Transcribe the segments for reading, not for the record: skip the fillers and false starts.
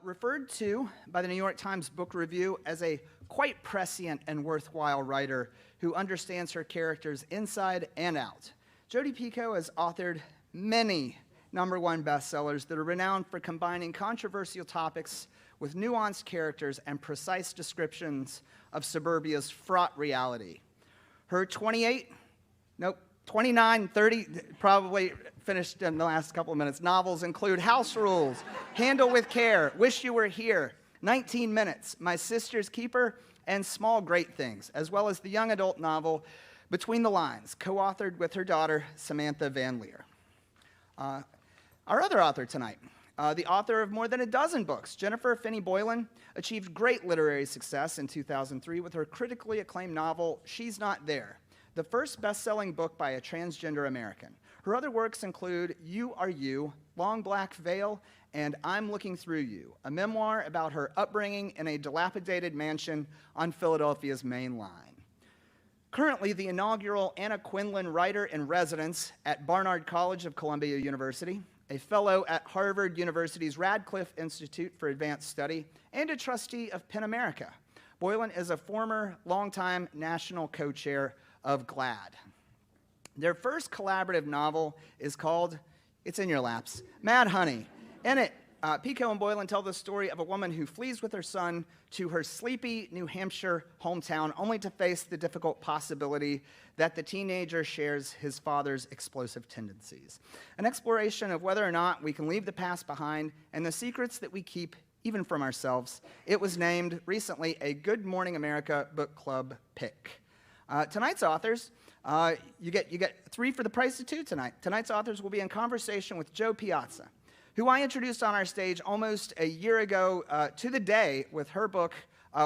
Referred to by the New York Times Book Review as a quite prescient and worthwhile writer who understands her characters inside and out. Jodi Picoult has authored many #1 bestsellers that are renowned for combining controversial topics with nuanced characters and precise descriptions of suburbia's fraught reality. Her 29, 30, probably finished in the last couple of minutes, novels include House Rules, Handle with Care, Wish You Were Here, 19 Minutes, My Sister's Keeper, and Small Great Things, as well as the young adult novel Between the Lines, co-authored with her daughter, Samantha van Leer. Our other author tonight, the author of more than a dozen books, Jennifer Finney Boylan, achieved great literary success in 2003 with her critically acclaimed novel, She's Not There, the first best-selling book by a transgender American. Her other works include You Are You, Long Black Veil, and I'm Looking Through You, a memoir about her upbringing in a dilapidated mansion on Philadelphia's Main Line. Currently the inaugural Anna Quindlen Writer-in-Residence at Barnard College of Columbia University, a fellow at Harvard University's Radcliffe Institute for Advanced Study, and a trustee of PEN America. Boylan is a former longtime national co-chair of GLAAD. Their first collaborative novel is called, it's in your laps, Mad Honey. In it, Picoult and Boylan tell the story of a woman who flees with her son to her sleepy New Hampshire hometown, only to face the difficult possibility that the teenager shares his father's explosive tendencies. An exploration of whether or not we can leave the past behind and the secrets that we keep even from ourselves. It was named recently a Good Morning America Book Club pick. Tonight's authors, you get 3 for the price of 2 tonight. Tonight's authors will be in conversation with Jo Piazza, who I introduced on our stage almost a year ago to the day with her book,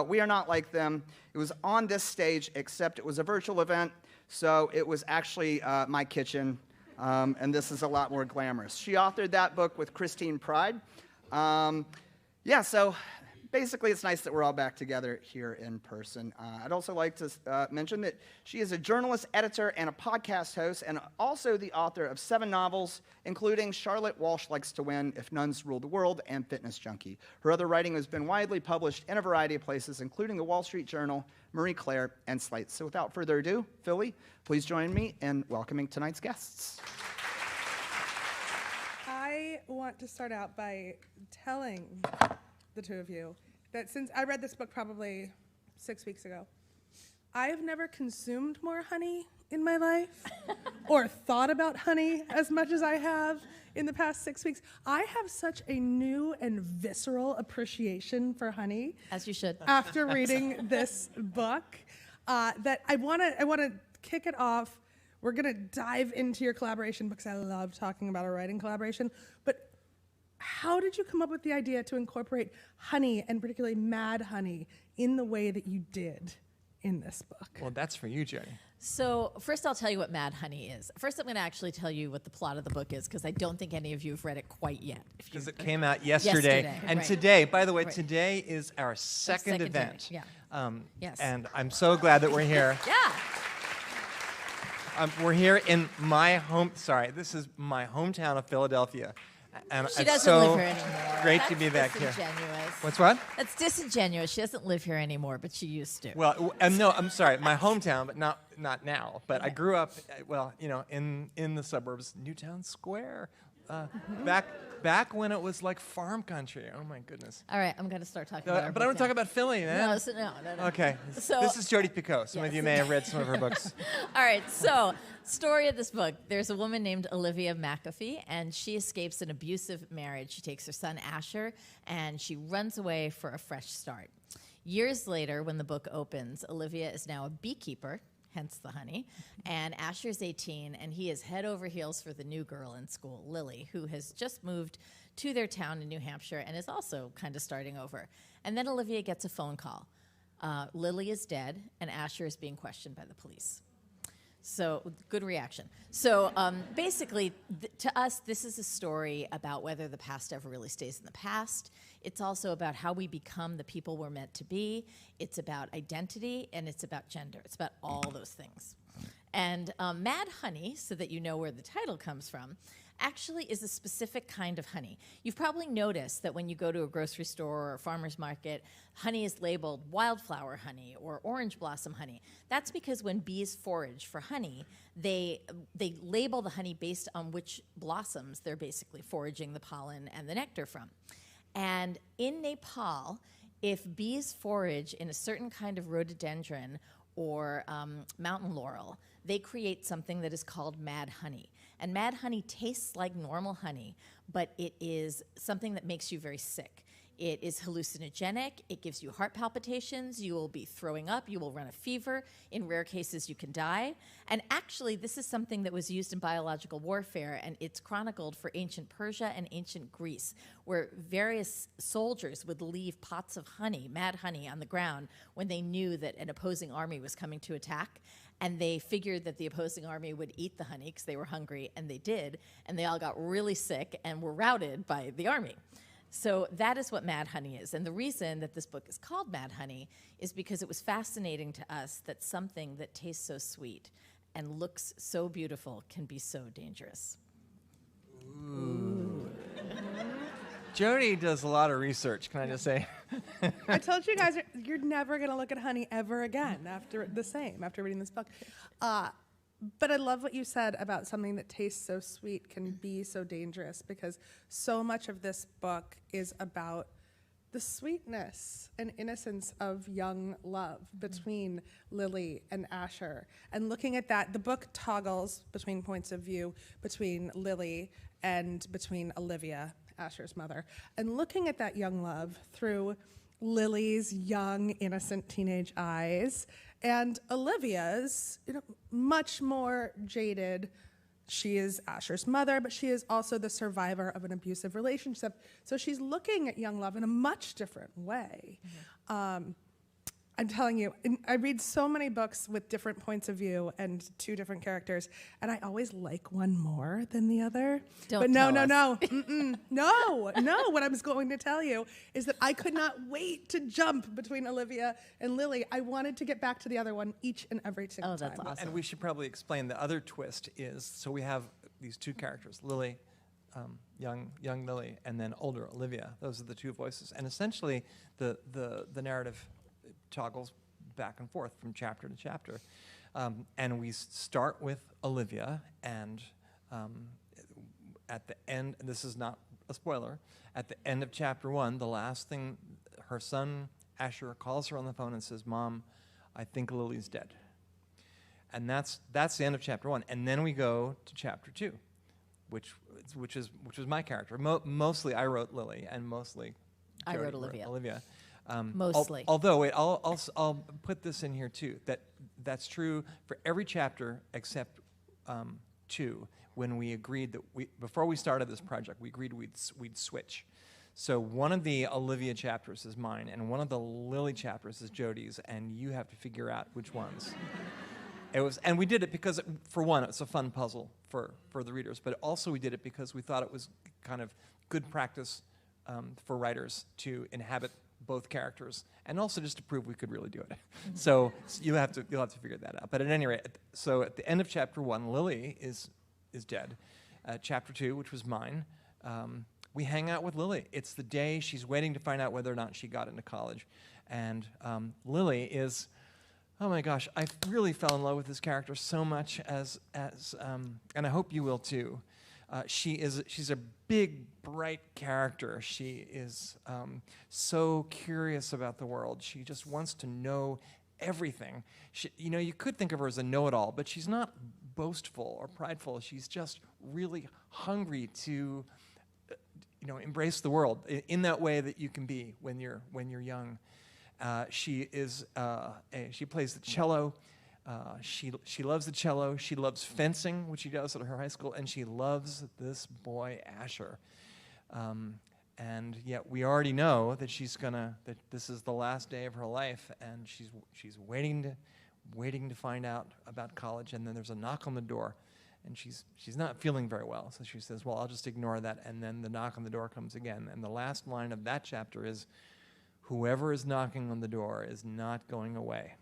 We Are Not Like Them. It was on this stage, except it was a virtual event, so it was actually my kitchen, and this is a lot more glamorous. She authored that book with Christine Pride. So basically, it's nice that we're all back together here in person. I'd also like to mention that she is a journalist, editor, and a podcast host, and also the author of 7 novels, including Charlotte Walsh Likes to Win, If Nuns Rule the World, and Fitness Junkie. Her other writing has been widely published in a variety of places, including the Wall Street Journal, Marie Claire, and Slate. So without further ado, Philly, please join me in welcoming tonight's guests. I want to start out by telling the two of you that since I read this book probably 6 weeks ago, I have never consumed more honey in my life or thought about honey as much as I have in the past 6 weeks. I have such a new and visceral appreciation for honey. As you should. After reading this book, that I want to kick it off. We're going to dive into your collaboration because I love talking about a writing collaboration. But how did you come up with the idea to incorporate honey, and particularly mad honey, in the way that you did in this book? Well, that's for you, Jodi. So first I'll tell you what Mad Honey is. First I'm going to actually tell you what the plot of the book is, because I don't think any of you have read it quite yet. Because it came out yesterday. And right. Today, by the way, today is our second event. Yeah. Yes. And I'm so glad that we're here. Yeah. We're here in my this is my hometown of Philadelphia. And She it's doesn't so live here anymore. great That's to be back here. disingenuous. What's what? That's disingenuous. She doesn't live here anymore, but she used to. Well, no, I'm sorry, my hometown, but not now. But I grew up, in the suburbs, Newtown Square, back when it was like farm country. Oh my goodness. All right, I'm going to start talking about our But I book want to talk now. about Philly, man. No. Okay. So- this is Jodi Picoult. Some of Yes. you may have read some of her books. All right, so story of this book. There's a woman named Olivia McAfee, and she escapes an abusive marriage. She takes her son Asher, and she runs away for a fresh start. Years later, when the book opens, Olivia is now a beekeeper, hence the honey, and Asher's 18, and he is head over heels for the new girl in school, Lily, who has just moved to their town in New Hampshire and is also kind of starting over. And then Olivia gets a phone call. Lily is dead, and Asher is being questioned by the police. So, good reaction. So, basically, to us, this is a story about whether the past ever really stays in the past. It's also about how we become the people we're meant to be. It's about identity, and it's about gender. It's about all those things. And Mad Honey, so that you know where the title comes from, actually is a specific kind of honey. You've probably noticed that when you go to a grocery store or a farmer's market, honey is labeled wildflower honey or orange blossom honey. That's because when bees forage for honey, they label the honey based on which blossoms they're basically foraging the pollen and the nectar from. And in Nepal, if bees forage in a certain kind of rhododendron or mountain laurel, they create something that is called mad honey. And mad honey tastes like normal honey, but it is something that makes you very sick. It is hallucinogenic. It gives you heart palpitations. You will be throwing up. You will run a fever. In rare cases, you can die. And actually, this is something that was used in biological warfare, and it's chronicled for ancient Persia and ancient Greece, where various soldiers would leave pots of honey, mad honey, on the ground when they knew that an opposing army was coming to attack. And they figured that the opposing army would eat the honey because they were hungry, and they did. And they all got really sick and were routed by the army. So that is what mad honey is. And the reason that this book is called Mad Honey is because it was fascinating to us that something that tastes so sweet and looks so beautiful can be so dangerous. Ooh. Jodi does a lot of research, can I just say? I told you guys, you're never going to look at honey ever again after reading this book. But I love what you said about something that tastes so sweet can be so dangerous, because so much of this book is about the sweetness and innocence of young love between Lily and Asher. And looking at that, the book toggles between points of view between Lily and between Olivia, Asher's mother. And looking at that young love through Lily's young, innocent teenage eyes, and Olivia's, much more jaded. She is Asher's mother, but she is also the survivor of an abusive relationship. So she's looking at young love in a much different way. Mm-hmm. I'm telling you, I read so many books with different points of view and two different characters, and I always like one more than the other. But no. What I was going to tell you is that I could not wait to jump between Olivia and Lily. I wanted to get back to the other one each and every single time. Oh, that's awesome. And we should probably explain the other twist is, so we have these two characters, Lily, young Lily, and then older Olivia. Those are the two voices. And essentially, the narrative toggles back and forth from chapter to chapter. And we start with Olivia, and at the end, and this is not a spoiler, at the end of chapter 1, the last thing, her son Asher calls her on the phone and says, "Mom, I think Lily's dead." And that's the end of chapter 1. And then we go to chapter 2, which was my character. Mostly I wrote Lily, and mostly I Jodi wrote Olivia. Mostly. Although, wait, I'll put this in here too. That's true for every chapter except 2. When we agreed that before we started this project, we agreed we'd switch. So one of the Olivia chapters is mine, and one of the Lily chapters is Jodi's, and you have to figure out which ones. And we did it because, for one, it's a fun puzzle for the readers, but also we did it because we thought it was kind of good practice for writers to inhabit both characters, and also just to prove we could really do it. So you'll have to figure that out. But at any rate, so at the end of chapter 1, Lily is dead. Chapter 2, which was mine, we hang out with Lily. It's the day she's waiting to find out whether or not she got into college, and Lily is, oh my gosh, I really fell in love with this character so much as and I hope you will too. She's a big, bright character. She is so curious about the world. She just wants to know everything. You could think of her as a know-it-all, but she's not boastful or prideful. She's just really hungry to, embrace the world in that way that you can be when you're young. She plays the cello. She loves the cello. She loves fencing, which she does at her high school, and she loves this boy Asher. And yet we already know that that this is the last day of her life, and she's waiting to find out about college. And then there's a knock on the door, and she's not feeling very well. So she says, "Well, I'll just ignore that." And then the knock on the door comes again, and the last line of that chapter is, "Whoever is knocking on the door is not going away."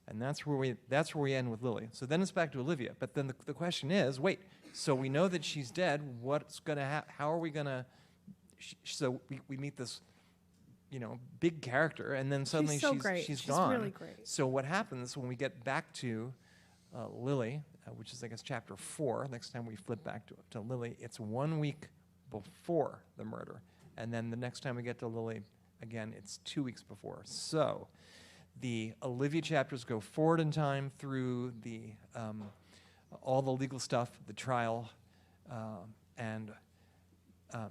And that's where we end with Lily. So then it's back to Olivia. But then the question is, wait, So we know that she's dead. What's going to happen? How are we going to... So we meet this, big character, and then suddenly She's so great. she's She's gone. really great. So what happens when we get back to Lily, which is, I guess, chapter 4, next time we flip back to Lily, it's 1 week before the murder. And then the next time we get to Lily, again, it's 2 weeks before. So the Olivia chapters go forward in time through the all the legal stuff, the trial, and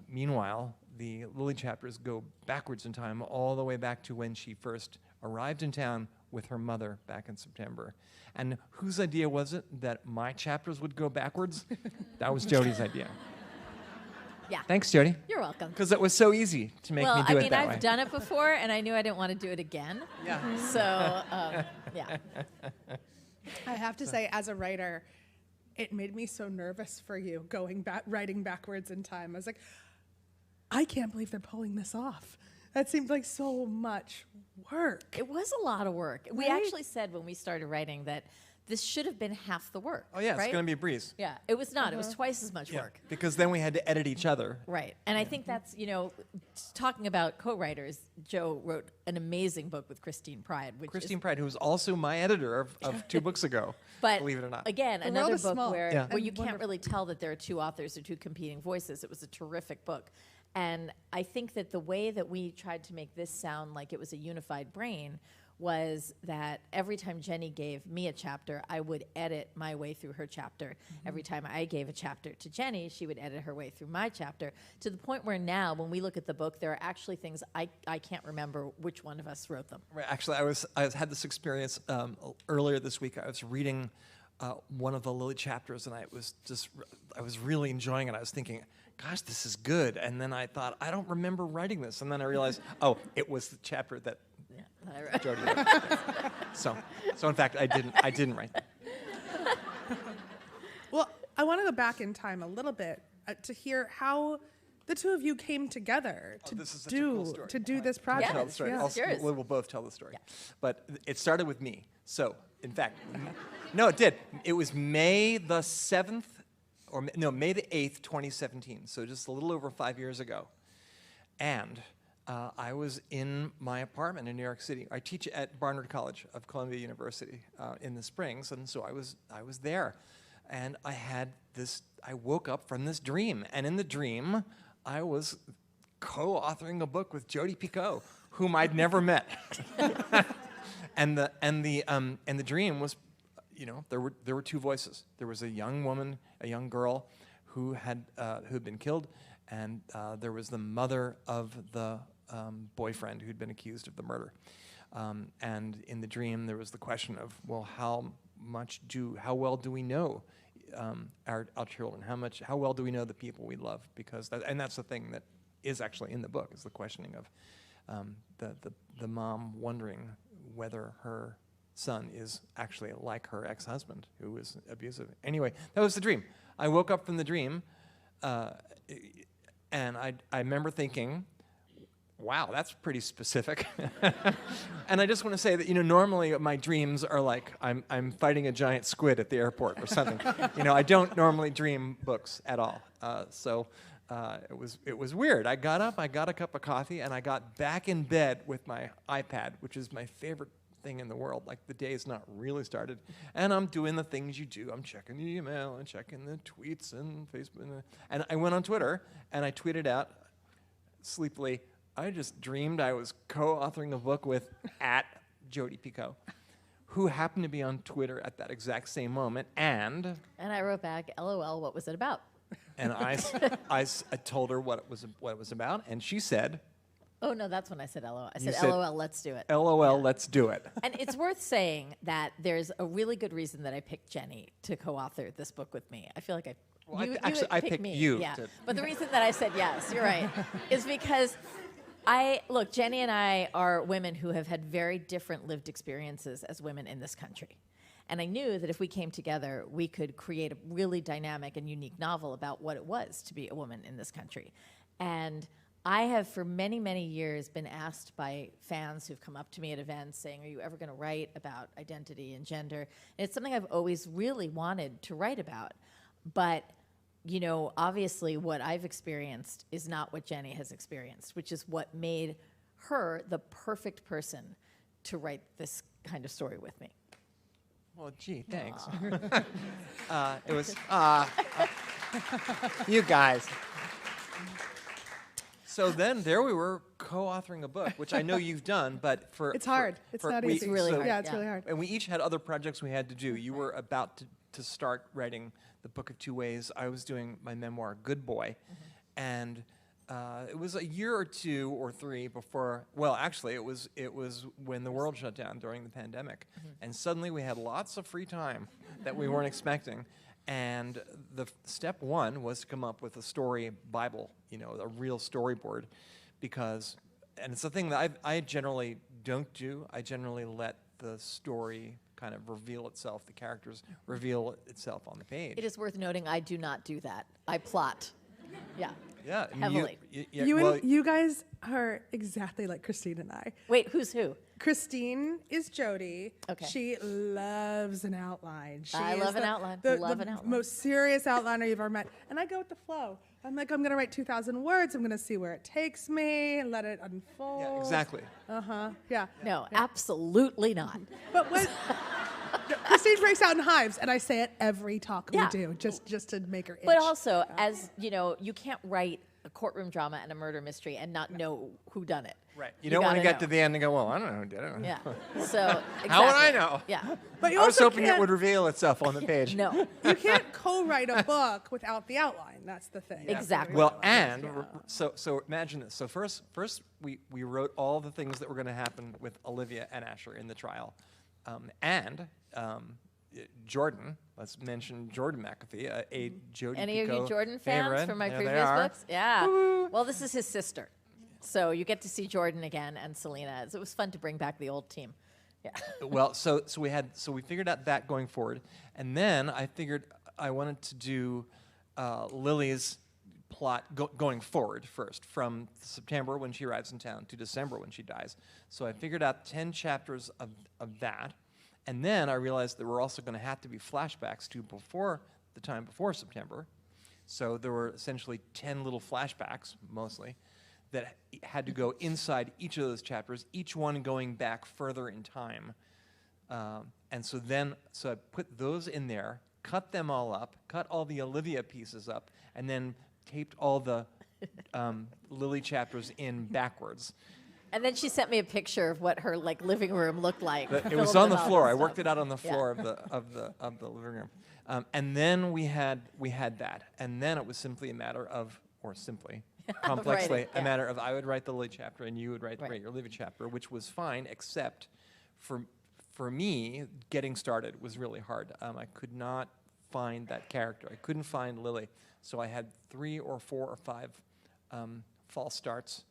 meanwhile, the Lily chapters go backwards in time all the way back to when she first arrived in town with her mother back in September. And whose idea was it that my chapters would go backwards? That was Jodi's idea. Yeah. Thanks, Jodi. You're welcome. Because it was so easy to make me do it that way. I've done it before, and I knew I didn't want to do it again. Yeah. So, yeah. I have to say, as a writer, it made me so nervous for you writing backwards in time. I was like, I can't believe they're pulling this off. That seemed like so much work. It was a lot of work. We Right? actually said when we started writing that this should have been half the work. Oh, yeah, right? it's going to be a breeze. Yeah, it was not. It was twice as much work. Because then we had to edit each other. Right. And I think that's, talking about co-writers, Jo wrote an amazing book with Christine Pride. Christine Pride, who was also my editor of 2 books ago, But believe it or not. again, The world another is book small. where, Yeah. where you And can't wonderful. really tell that there are 2 authors or 2 competing voices. It was a terrific book. And I think that the way that we tried to make this sound like it was a unified brain was that every time Jenny gave me a chapter, I would edit my way through her chapter. Every time I gave a chapter to Jenny, she would edit her way through my chapter, to the point where now, when we look at the book, there are actually things I can't remember which one of us wrote them. Right, actually, I had this experience earlier this week. I was reading one of the Lily chapters, and I was really enjoying it. I was thinking, gosh, this is good. And then I thought, I don't remember writing this. And then I realized, oh, it was the chapter that Jodi wrote. So in fact, I didn't write that. Well, I want to go back in time a little bit to hear how the 2 of you came together to This is such a cool story. do this Yeah. project. Tell the story. Yeah. Yours. We'll both tell the story. But it started with me. So, in fact, no, it did. It was May the 7th, May the 8th, 2017. So just a little over 5 years ago. And I was in my apartment in New York City. I teach at Barnard College of Columbia University in the Springs, and so I was there. And I woke up from this dream. And in the dream, I was co-authoring a book with Jodi Picoult, whom I'd never met. and the dream was, there were 2 voices. There was a young woman, a young girl, who had been killed, and there was the mother of the boyfriend who'd been accused of the murder. And in the dream, there was the question of, well, how well do we know our children? How well do we know the people we love? Because that's the thing that is actually in the book, is the questioning of the mom wondering whether her son is actually like her ex-husband, who was abusive. Anyway, that was the dream. I woke up from the dream, and I remember thinking, wow, that's pretty specific. And I just want to say that, normally my dreams are like I'm fighting a giant squid at the airport or something. I don't normally dream books at all. So it was weird. I got up, I got a cup of coffee, and I got back in bed with my iPad, which is my favorite thing in the world. Like, the day is not really started, and I'm doing the things you do. I'm checking the email and checking the tweets and Facebook, and I went on Twitter and I tweeted out sleepily, I just dreamed I was co-authoring a book with @Jodi Picoult, who happened to be on Twitter at that exact same moment, and I wrote back, LOL, what was it about? and I told her what it was about, and she said, Oh, no, that's when I said LOL. I You said, said- LOL, let's do it. LOL, let's do it. And it's worth saying that there's a really good reason that I picked Jenny to co-author this book with me. I feel like Well, you actually, had I picked me. you Yeah. to- But the reason that I said yes, you're right, is because look, Jenny and I are women who have had very different lived experiences as women in this country. And I knew that if we came together, we could create a really dynamic and unique novel about what it was to be a woman in this country. And I have, for many, many years, been asked by fans who've come up to me at events saying, are you ever going to write about identity and gender? And it's something I've always really wanted to write about. But you know, obviously what I've experienced is not what Jenny has experienced, which is what made her the perfect person to write this kind of story with me. Well, gee, thanks. It was, you guys. So then there we were co-authoring a book, which I know you've done, but for... It's hard. It's not easy. It's really hard. Yeah, it's really hard. And we each had other projects we had to do. You were about to start writing The Book of Two Ways. I was doing my memoir, Good Boy. And it was a year or two or three before, well, actually, it was when the world shut down during the pandemic. And suddenly we had lots of free time that we weren't expecting. And the step one was to come up with a story Bible, you know, a real storyboard, because, and it's a thing that I generally don't do. I generally let the story kind of reveal itself, the characters reveal itself on the page. It is worth noting I do not do that. I plot. Yeah. Yeah, and Heavily. You guys are exactly like Christine and I. Wait, who's who? Christine is Jodi. Okay. She loves an outline. I love an outline. Love an outline. Most serious outliner you've ever met. And I go with the flow. I'm like, I'm going to write 2,000 words. I'm going to see where it takes me and let it unfold. Yeah, exactly. Yeah. No, absolutely not. But when Christine breaks out in hives, and I say it every talk Yeah. we do, just to make her itch. But also, as you know, you can't write a courtroom drama and a murder mystery and not know who done it. Right. You don't want to gotta get to know. the end and go, well, I don't know who did it. Yeah. So How would I exactly. know? Yeah. But you I was also hoping it can't- would reveal itself on the page. No. You can't co-write a book without the outline. That's the thing. Yeah. Exactly. Well, and so imagine this. So first we wrote all the things that were going to happen with Olivia and Asher in the trial, and Jordan. Let's mention Jordan McAfee, a Jodi Any of you Picoult Jordan fans favorite. from my There they previous are. books? Yeah. Well, this is his sister. So you get to see Jordan again and Selena. It was fun to bring back the old team. Yeah. Well, so we figured out that going forward, and then I figured I wanted to do Lily's plot going forward first, from September when she arrives in town to December when she dies. So I figured out 10 chapters of that, and then I realized there were also going to have to be flashbacks to the time before September. So there were essentially 10 little flashbacks, mostly, that had to go inside each of those chapters, each one going back further in time. And so I put those in there, cut them all up, cut all the Olivia pieces up, and then taped all the Lily chapters in backwards. And then she sent me a picture of what her living room looked like. It was filled on with the all floor. this I stuff. worked it out on the floor of the living room. And then we had that. And then it was simply a matter of, or simply, complexly, Writing, yeah. a matter of I would write the Lily chapter and you would write Right. your Olivia chapter, which was fine, except for me, getting started was really hard. I could not find that character. I couldn't find Lily. So I had 3 or 4 or 5 false starts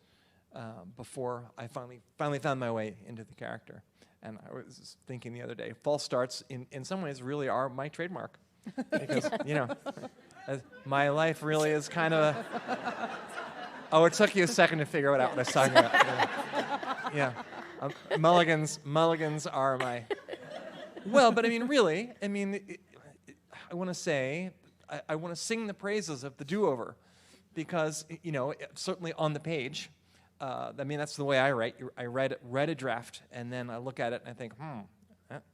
before I finally found my way into the character. And I was thinking the other day, false starts in some ways really are my trademark. Because, my life really is kind of oh, it took you a second to figure out what I was talking about. Yeah. Mulligans are my... Well, but I mean, really, I want to say, I want to sing the praises of the do-over because, certainly on the page, that's the way I write. I read a draft, and then I look at it and I think,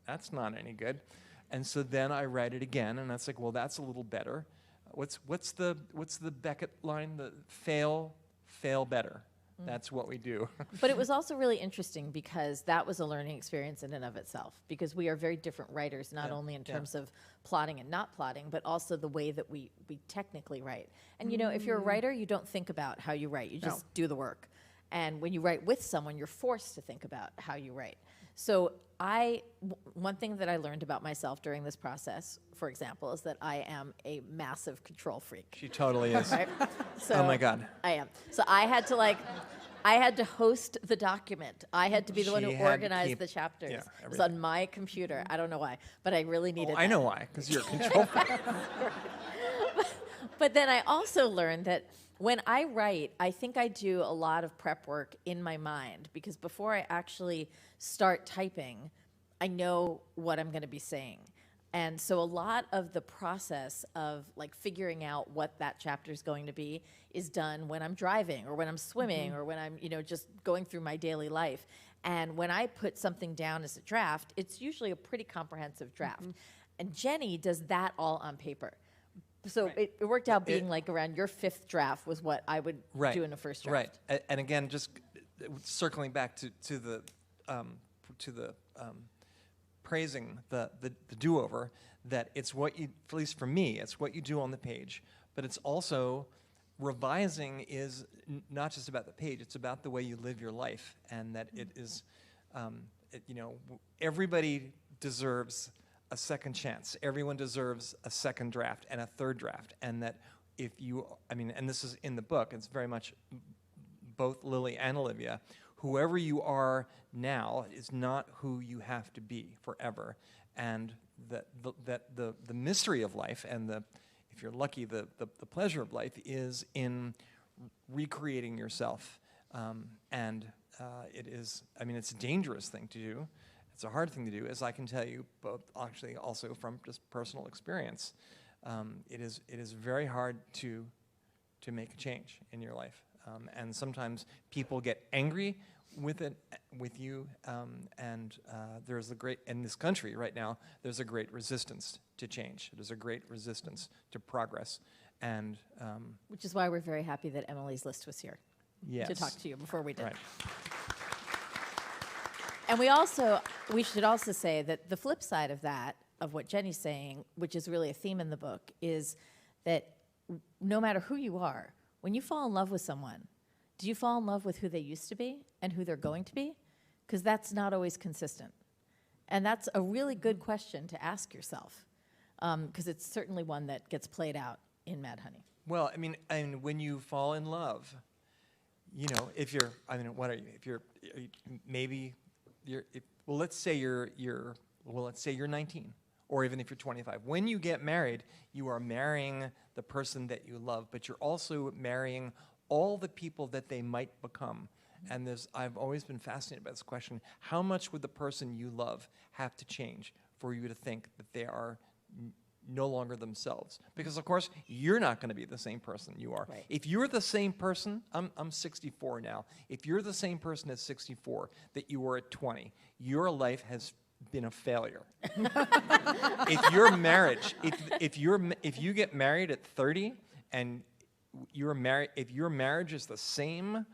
that's not any good. And so then I write it again, and that's like, well, that's a little better. What's the Beckett line? The fail better. That's what we do. But it was also really interesting because that was a learning experience in and of itself, because we are very different writers, not only in terms of plotting and not plotting, but also the way that we technically write. And if you're a writer, you don't think about how you write. You just do the work. And when you write with someone, you're forced to think about how you write. So one thing that I learned about myself during this process, for example, is that I am a massive control freak. She totally is. Right? So Oh my God. I am. So I had to host the document. I had to be the one She who had to organized keep- the chapters. yeah, It was everything. on my computer. I don't know why, but I really needed I that. know why, because you're a control freak. But then I also learned that when I write, I think I do a lot of prep work in my mind, because before I actually start typing, I know what I'm going to be saying. And so a lot of the process of like figuring out what that chapter is going to be is done when I'm driving or when I'm swimming or when I'm, just going through my daily life. And when I put something down as a draft, it's usually a pretty comprehensive draft. And Jenny does that all on paper. So it worked out being like around your fifth draft was what I would do in the first draft. Right. And again, just circling back to the praising the do-over, that it's what you, at least for me, it's what you do on the page, but it's also revising is not just about the page, it's about the way you live your life, and that it is, everybody deserves a second chance. Everyone deserves a second draft and a third draft, and that if you, and this is in the book, it's very much both Lily and Olivia, whoever you are now is not who you have to be forever, and that the mystery of life and if you're lucky, the pleasure of life is in recreating yourself, and it is, it's a dangerous thing to do. It's a hard thing to do, as I can tell you, both actually also from just personal experience. It is very hard to make a change in your life, and sometimes people get angry with you, and there's in this country right now, there's a great resistance to change. There's a great resistance to progress, and which is why we're very happy that Emily's List was here to talk to you before we did. Right. And we should also say that the flip side of that, of what Jenny's saying, which is really a theme in the book, is that no matter who you are, when you fall in love with someone, do you fall in love with who they used to be and who they're going to be? Because that's not always consistent. And that's a really good question to ask yourself, because it's certainly one that gets played out in Mad Honey. Well, when you fall in love, if you're, what are you? If you're, maybe you're, let's say you're 19, or even if you're 25. When you get married, you are marrying the person that you love, but you're also marrying all the people that they might become. And I've always been fascinated by this question: how much would the person you love have to change for you to think that they are no longer themselves? Because of course, you're not going to be the same person you are. Right. If you're the same person, I'm 64 now. If you're the same person at 64 that you were at 20, your life has been a failure. If your marriage, if you get married at 30 and if your marriage is the same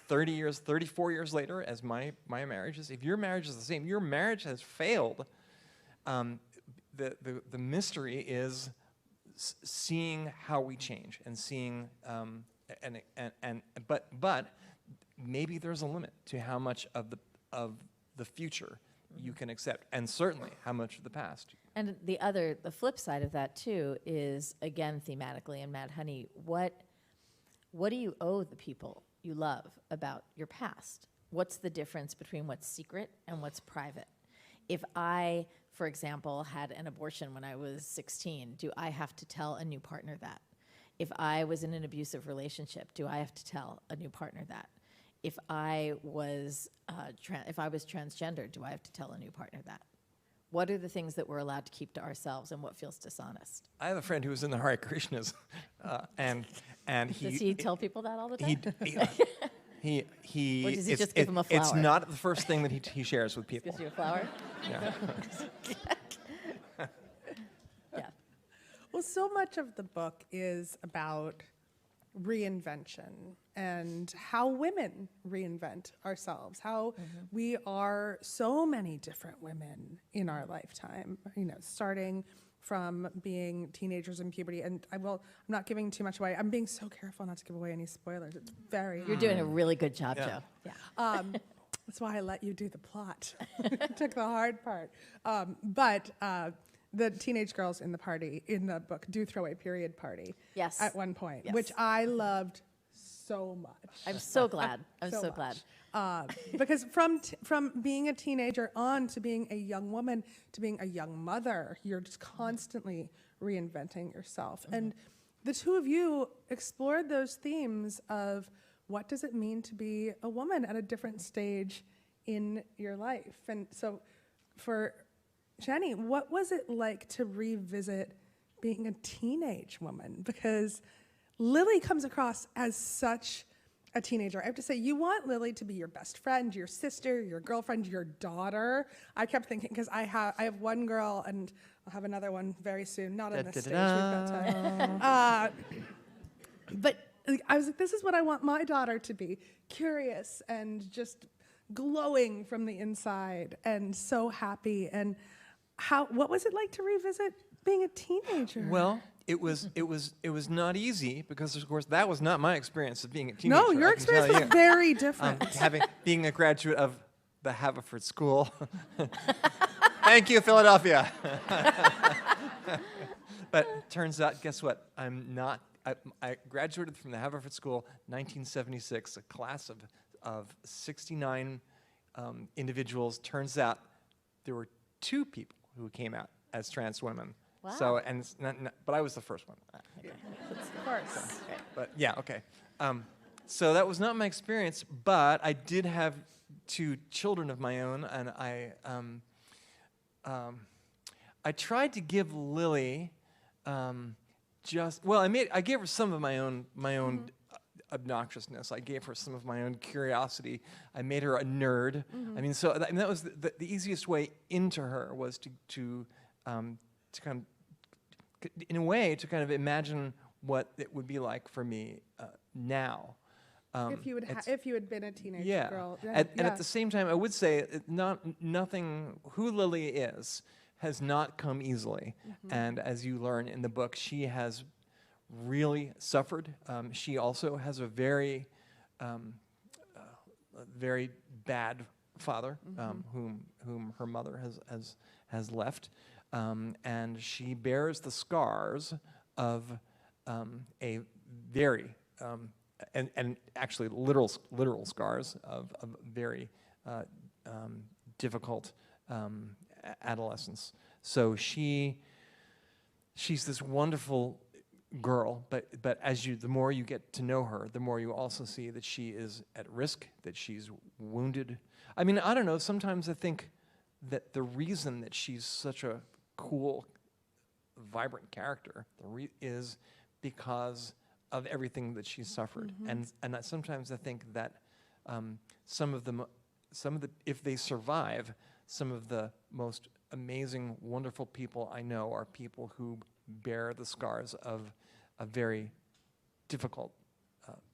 34 years later as my marriage is, if your marriage is the same, your marriage has failed. The mystery is seeing how we change and seeing, but maybe there's a limit to how much of the future you can accept, and certainly how much of the past. And the flip side of that too is, again, thematically in Mad Honey, what do you owe the people you love about your past? What's the difference between what's secret and what's private? If I, for example, had an abortion when I was 16, do I have to tell a new partner that? If I was in an abusive relationship, do I have to tell a new partner that? If I was transgender, do I have to tell a new partner that? What are the things that we're allowed to keep to ourselves, and what feels dishonest? I have a friend who was in the Hare Krishnas, and he... Does he tell people that all the time? He Or does he just give them a flower? It's not the first thing that he shares with people. Gives you a flower? Yeah. Yeah. Well, so much of the book is about reinvention and how women reinvent ourselves, how we are so many different women in our lifetime, starting from being teenagers in puberty. And I'm not giving too much away. I'm being so careful not to give away any spoilers. It's very You're doing a really good job, Yeah. Jo. Yeah. That's why I let you do the plot. Took the hard part. But the teenage girls in the book do throw a period party Yes. at one point, Yes. which I loved so much. I'm so glad. I'm so much. glad. Because from being a teenager on to being a young woman to being a young mother, you're just constantly reinventing yourself. And the two of you explored those themes of what does it mean to be a woman at a different stage in your life. And so for Jenny, what was it like to revisit being a teenage woman? Because Lily comes across as such a teenager. I have to say, you want Lily to be your best friend, your sister, your girlfriend, your daughter. I kept thinking, because I have one girl, and I'll have another one very soon. Not on this stage, we've got time. But I was like, this is what I want my daughter to be. Curious and just glowing from the inside and so happy. And what was it like to revisit being a teenager? Well, it was not easy because, of course, that was not my experience of being a teenager. No, your experience was very different. Being a graduate of the Haverford School. Thank you, Philadelphia. But turns out, guess what? I'm not. I graduated from the Haverford School 1976, a class of 69 individuals. Turns out there were 2 people who came out as trans women. Wow. So, but I was the first one. Of course. But yeah, okay. So that was not my experience, but I did have 2 children of my own, and I tried to give Lily I gave her some of my own obnoxiousness. I gave her some of my own curiosity. I made her a nerd. I mean, so that was the easiest way into her was to kind of, in a way, to kind of imagine what it would be like for me now. If you had been a teenage girl. And at the same time, I would say nothing. Who Lily is has not come easily, and as you learn in the book, she has really suffered. She also has a very bad father, whom her mother has left, and she bears the scars of a very and actually literal scars of very difficult adolescence. So she's this wonderful girl, but the more you get to know her, the more you also see that she is at risk, that she's wounded. I mean, I don't know, sometimes I think that the reason that she's such a cool, vibrant character is because of everything that she's suffered. And sometimes I think that some of the if they survive, some of the most amazing, wonderful people I know are people who bear the scars of a very difficult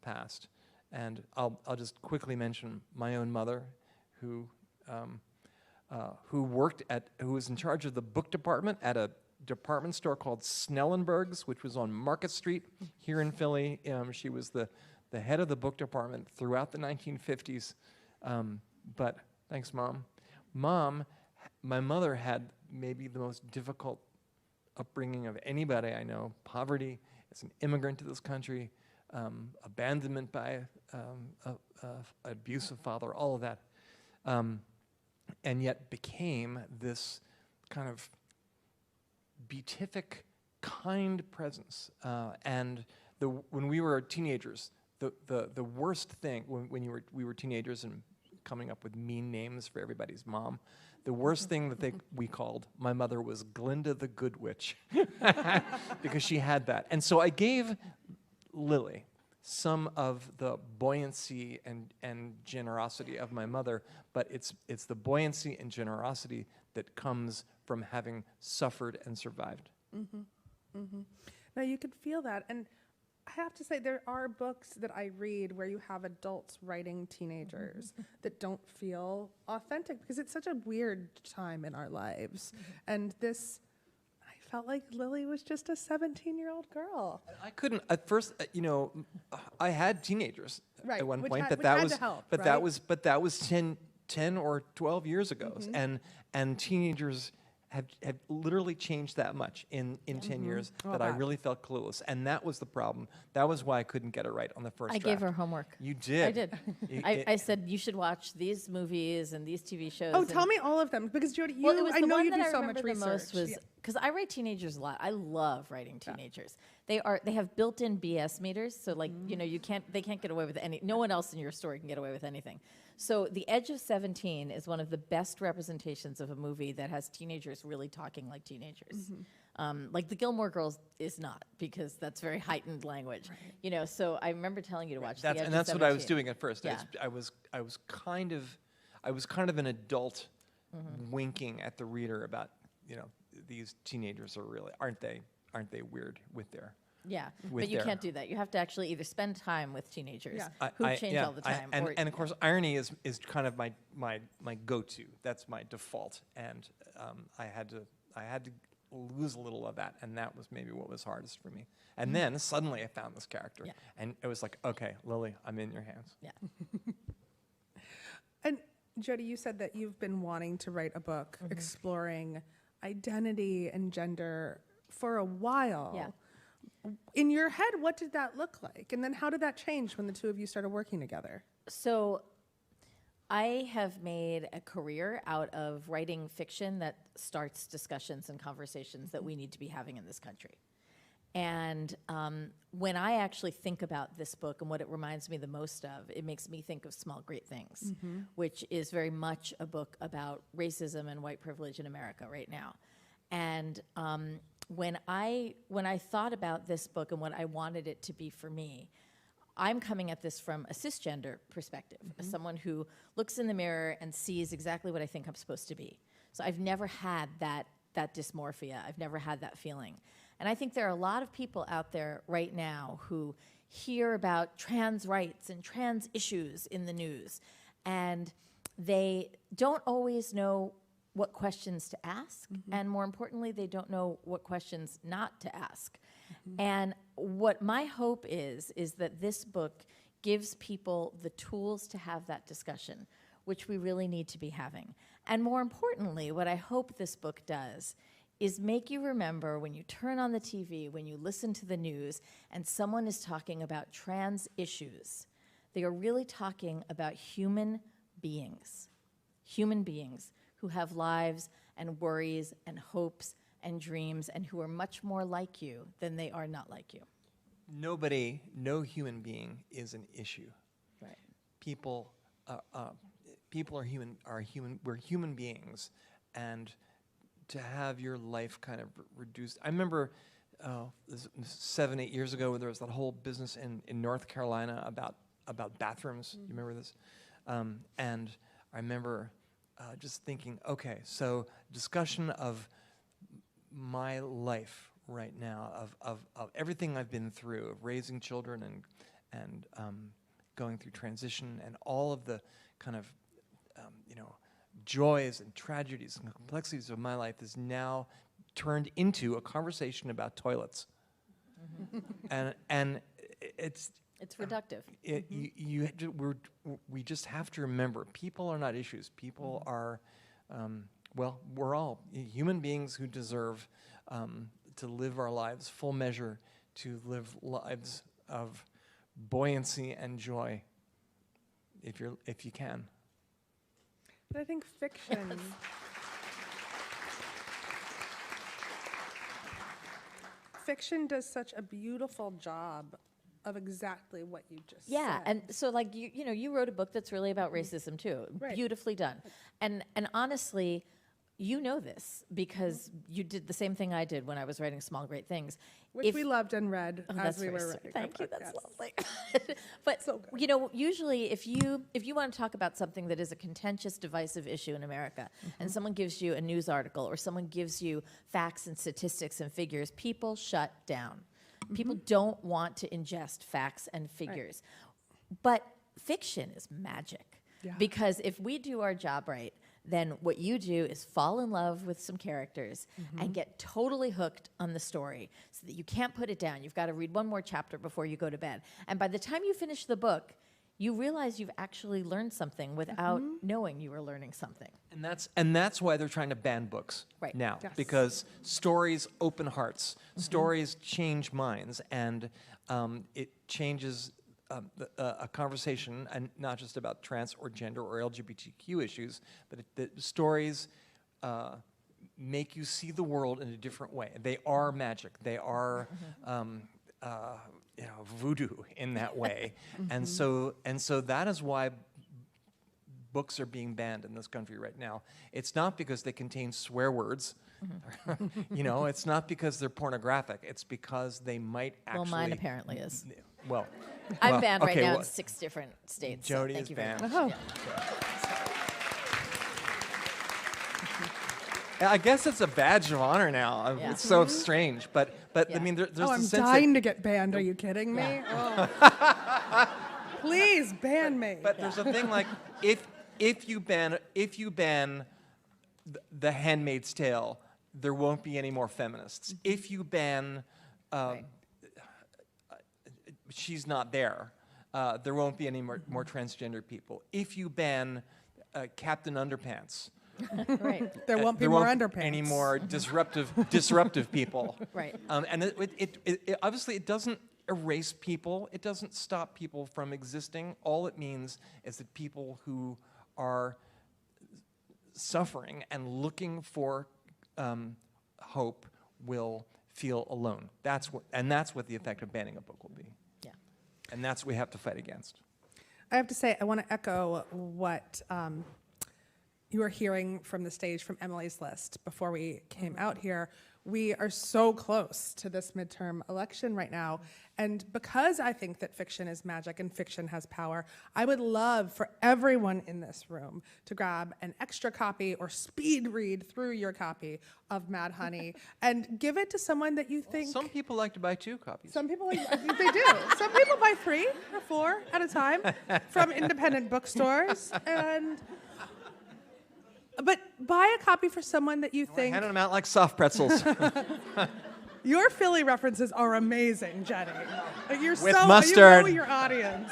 past. And I'll just quickly mention my own mother, who was in charge of the book department at a department store called Snellenberg's, which was on Market Street here in Philly. She was the head of the book department throughout the 1950s. But thanks, Mom. My mother had maybe the most difficult upbringing of anybody I know. Poverty, as an immigrant to this country, abandonment by an abusive father, all of that. And yet became this kind of beatific, kind presence. And when we were teenagers, the worst thing, when we were teenagers and coming up with mean names for everybody's mom, the worst thing that we called my mother was Glinda the Good Witch, because she had that. And so I gave Lily some of the buoyancy and generosity of my mother, but it's the buoyancy and generosity that comes from having suffered and survived. Now you could feel that, and I have to say there are books that I read where you have adults writing teenagers that don't feel authentic because it's such a weird time in our lives. And this, I felt like Lily was just a 17-year-old girl. I couldn't at first. I had teenagers at one point, but that was 10 or 12 years ago, and teenagers have literally changed that much in 10 years that I really felt clueless. And that was the problem. That was why I couldn't get it right on the first draft. I gave her homework. You did? I did. I said, you should watch these movies and these TV shows. Oh, tell me all of them, because Jodi, I know you do so much research. The most was because I write teenagers a lot. I love writing teenagers. They have built-in BS meters, so like they can't get away with no one else in your story can get away with anything. So The Edge of 17 is one of the best representations of a movie that has teenagers really talking like teenagers. Like The Gilmore Girls is not, because that's very heightened language. Right. So I remember telling you to watch The Edge of 17. And that's what I was doing at first. Yeah. I was kind of an adult winking at the reader about, these teenagers are really aren't they weird with their but you can't do that. You have to actually either spend time with teenagers who change all the time. And of course, irony is kind of my go-to. That's my default, and I had to lose a little of that, and that was maybe what was hardest for me. And then suddenly I found this character, and it was like, okay, Lily, I'm in your hands. Yeah. And Jodi, you said that you've been wanting to write a book exploring identity and gender for a while. Yeah. In your head, what did that look like? And then how did that change when the two of you started working together? So I have made a career out of writing fiction that starts discussions and conversations that we need to be having in this country. And when I actually think about this book and what it reminds me the most of, it makes me think of Small Great Things, which is very much a book about racism and white privilege in America right now. And when I thought about this book and what I wanted it to be for me, I'm coming at this from a cisgender perspective, as someone who looks in the mirror and sees exactly what I think I'm supposed to be. So I've never had that dysmorphia. I've never had that feeling. And I think there are a lot of people out there right now who hear about trans rights and trans issues in the news, and they don't always know what questions to ask, and more importantly, they don't know what questions not to ask. And what my hope is that this book gives people the tools to have that discussion, which we really need to be having. And more importantly, what I hope this book does is make you remember when you turn on the TV, when you listen to the news, and someone is talking about trans issues, they are really talking about human beings who have lives and worries and hopes and dreams, and who are much more like you than they are not like you. No human being is an issue. Right. People are human. We're human beings, and to have your life kind of reduced. I remember 7-8 years ago, there was that whole business in North Carolina about bathrooms. You remember this? And I remember just thinking, okay, so discussion of my life right now, of everything I've been through, of raising children and going through transition, and all of the kind of joys and tragedies and complexities of my life is now turned into a conversation about toilets. And it's reductive. We just have to remember, people are not issues. People are, we're all human beings who deserve to live our lives full measure, to live lives of buoyancy and joy, if you can. But I think fiction. Fiction does such a beautiful job of exactly what you just said. And so like you wrote a book that's really about racism too. Right. Beautifully done. And honestly, you know this because you did the same thing I did when I was writing Small Great Things. Which we loved and read as we were very writing. Thank you, that's yes. lovely. But So good. usually if you want to talk about something that is a contentious, divisive issue in America, and someone gives you a news article or someone gives you facts and statistics and figures, people shut down. People don't want to ingest facts and figures. But fiction is magic. Yeah. Because if we do our job right, then what you do is fall in love with some characters and get totally hooked on the story so that you can't put it down. You've got to read one more chapter before you go to bed. And by the time you finish the book, you realize you've actually learned something without knowing you were learning something. And that's why they're trying to ban books now, Yes. because stories open hearts, stories change minds, and it changes a conversation, and not just about trans or gender or LGBTQ issues, but the stories make you see the world in a different way. They are magic. They are voodoo in that way. And so that is why books are being banned in this country right now. It's not because they contain swear words. It's not because they're pornographic. It's because they might actually. Well, mine apparently is. Well, I'm banned right okay, now well, in 6 different states. Jodi thank is you very banned. much. I guess it's a badge of honor now. Yeah. It's so strange, but Yeah. I mean, there's Oh, a I'm sense dying that, to get banned. Are you kidding me? Yeah. Oh. Please ban me. but there's a thing like if you ban The Handmaid's Tale, there won't be any more feminists. If you ban Right. She's Not There, there won't be any more transgender people. If you ban Captain Underpants, Right. there won't be there more won't underpants. any more disruptive people. Right. And it obviously it doesn't erase people. It doesn't stop people from existing. All it means is that people who are suffering and looking for hope will feel alone. That's what the effect of banning a book will be. Yeah. And that's what we have to fight against. I have to say, I want to echo what you were hearing from the stage from Emily's list before we came out here. We are so close to this midterm election right now. And because I think that fiction is magic and fiction has power, I would love for everyone in this room to grab an extra copy or speed read through your copy of Mad Honey and give it to someone that you think... Some people like to buy 2 copies. Some people, I think they do. Some people buy 3 or 4 at a time from independent bookstores. But buy a copy for someone that you think... Handing them out like soft pretzels. Your Philly references are amazing, Jenny. You're With so mustard. You know your audience.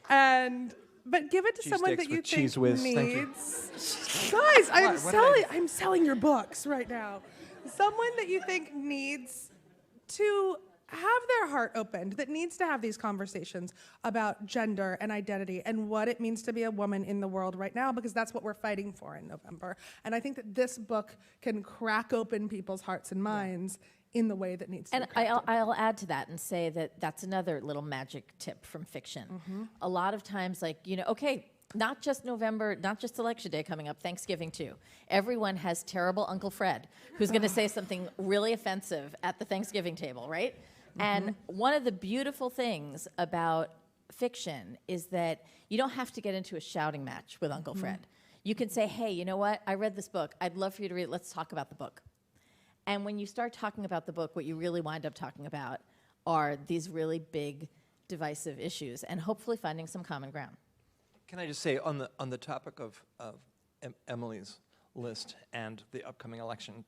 But give it to Cheese someone sticks that you with think cheese whiz. Thank you. needs. Guys, What I'm selling your books right now. Someone that you think needs to have their heart opened, that needs to have these conversations about gender and identity and what it means to be a woman in the world right now, because that's what we're fighting for in November. And I think that this book can crack open people's hearts and minds in the way that needs to And be cracked open. I'll add to that and say that that's another little magic tip from fiction. A lot of times, not just November, not just Election Day coming up, Thanksgiving too. Everyone has terrible Uncle Fred who's going to say something really offensive at the Thanksgiving table, right? And one of the beautiful things about fiction is that you don't have to get into a shouting match with Uncle Fred. You can say, hey, you know what? I read this book. I'd love for you to read it. Let's talk about the book. And when you start talking about the book, what you really wind up talking about are these really big, divisive issues and hopefully finding some common ground. Can I just say on the topic of Emily's list and the upcoming election,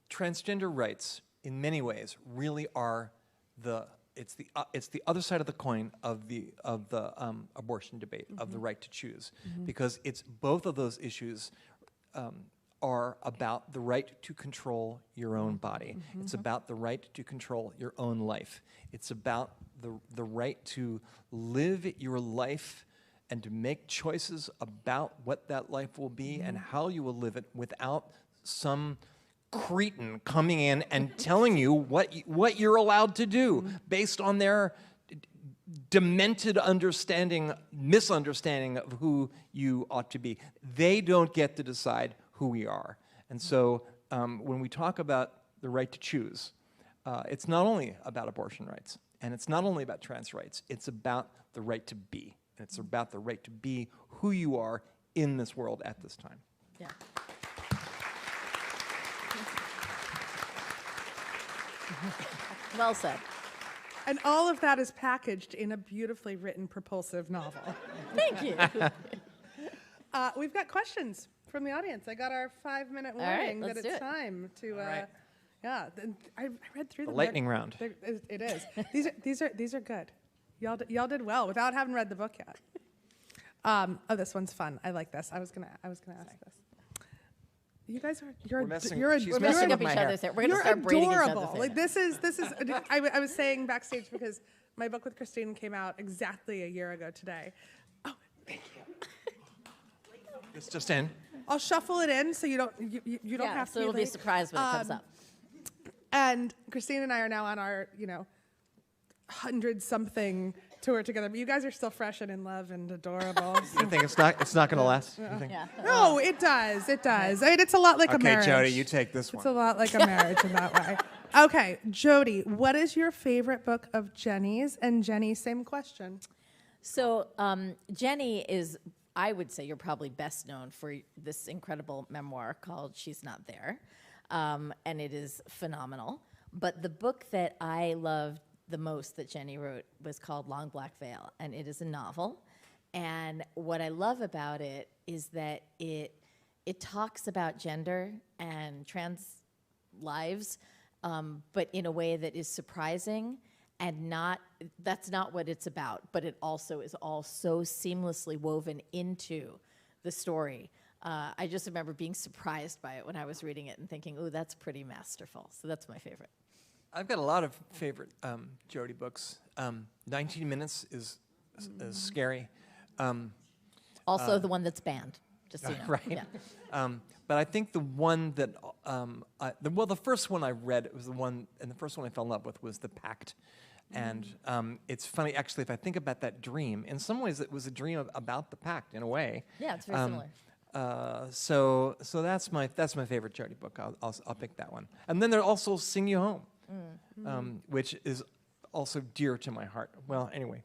transgender rights in many ways really are it's the other side of the coin of the abortion debate, of the right to choose, because it's both of those issues are about the right to control your own body. It's about the right to control your own life. It's about the right to live your life and to make choices about what that life will be and how you will live it without some cretin coming in and telling you what you're allowed to do based on their demented misunderstanding of who you ought to be. They don't get to decide who we are. And so when we talk about the right to choose, it's not only about abortion rights, and it's not only about trans rights, it's about the right to be. And it's about the right to be who you are in this world at this time. Yeah. Well said. And all of that is packaged in a beautifully written, propulsive novel. Thank you. We've got questions from the audience. I got our 5-minute right, warning that let's it's do it. time to. right. Yeah, I read through The them. lightning round. It is. These are good. Y'all did well without having read the book yet. This one's fun. I like this. I was gonna ask this. You guys are We're messing- you're she's We're messing messing with up my each hair. other's hair. We're going to You're start braiding each adorable. other's hair. Like this is. I was saying backstage because my book with Christine came out exactly a year ago today. Oh, thank you. It's just in. I'll shuffle it in so you don't have to. So it'll be a surprise when it comes up. And Christine and I are now on our 100-something tour together, but you guys are still fresh and in love and adorable. You think it's not going to last? You think? Yeah. No, it does. It does. It's a lot like a marriage. Okay, Jodi, you take this It's one. a lot like a marriage in that way. Okay, Jodi, what is your favorite book of Jenny's? And Jenny, same question. So Jenny is, I would say you're probably best known for this incredible memoir called She's Not There. And it is phenomenal. But the book that I loved the most that Jenny wrote was called Long Black Veil, and it is a novel. And what I love about it is that it talks about gender and trans lives, but in a way that is surprising and that's not what it's about, but it also is all so seamlessly woven into the story. I just remember being surprised by it when I was reading it and thinking, ooh, that's pretty masterful. So that's my favorite. I've got a lot of favorite Jodi books. 19 Minutes is scary. Also the one that's banned, just so you know. Right. Yeah. But I think the one that, the first one I read, it was the one, and the first one I fell in love with was The Pact. And it's funny, actually, if I think about that dream, in some ways it was a dream about the pact, in a way. Yeah, it's very similar. So that's my favorite Jodi book. I'll pick that one. And then there's also Sing You Home, which is also dear to my heart. Well, anyway,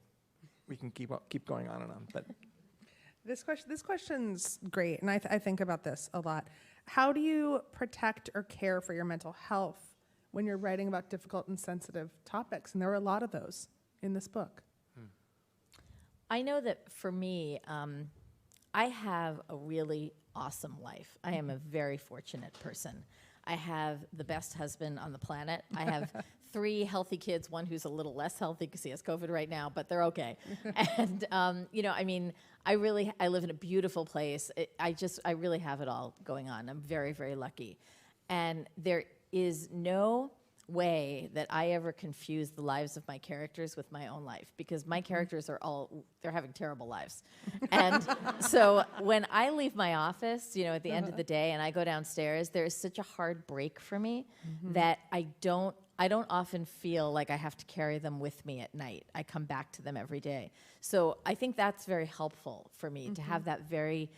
we can keep going on and on. But This question's great, and I think about this a lot. How do you protect or care for your mental health when you're writing about difficult and sensitive topics? And there were a lot of those in this book. I know that for me, I have a really awesome life. I am a very fortunate person. I have the best husband on the planet. I have 3 healthy kids, one who's a little less healthy because he has COVID right now, but they're okay. And, I live in a beautiful place. I really have it all going on. I'm very, very lucky. And there is no way that I ever confuse the lives of my characters with my own life, because my characters they're having terrible lives. And so when I leave my office, at the end of the day and I go downstairs, there is such a hard break for me that I don't often feel like I have to carry them with me at night. I come back to them every day. So I think that's very helpful for me to have that very